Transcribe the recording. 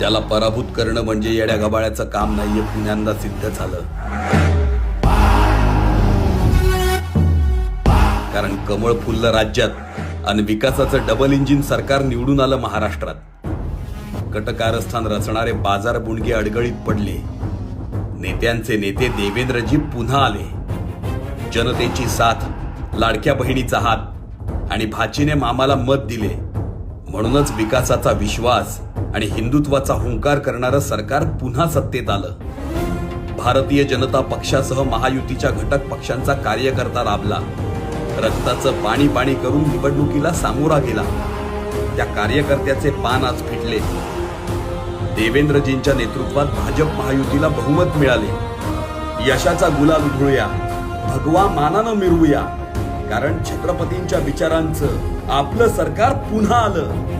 त्याला पराभूत करणं म्हणजे येड्या गबाळ्याचं काम नाहीये, पुण्यांदा सिद्ध झालं. कारण कमळ फुललं राज्यात आणि विकासाचं डबल इंजिन सरकार निवडून आलं महाराष्ट्रात. कटकारस्थान रचणारे बाजार बुणगे अडगळीत पडले. नेत्यांचे नेते देवेंद्रजी पुन्हा आले. जनतेची साथ, लाडक्या बहिणीचा हात आणि भाचीने मामाला मत दिले. म्हणूनच विकासाचा विश्वास आणि हिंदुत्वाचा हुंकार करणारं सरकार पुन्हा सत्तेत आलं. भारतीय जनता पक्षासह महायुतीच्या घटक पक्षांचा कार्यकर्ता राबला. रक्ताचं पाणी पाणी करून निवडणुकीला सामोरा गेला. त्या कार्यकर्त्याचे पान आज फिटले. देवेंद्रजींच्या नेतृत्वात भाजप महायुतीला बहुमत मिळाले. यशाचा गुलाल उधळूया, भगवा मानानं मिरवूया, कारण छत्रपतींच्या विचारांचं आपलं सरकार पुन्हा आलं.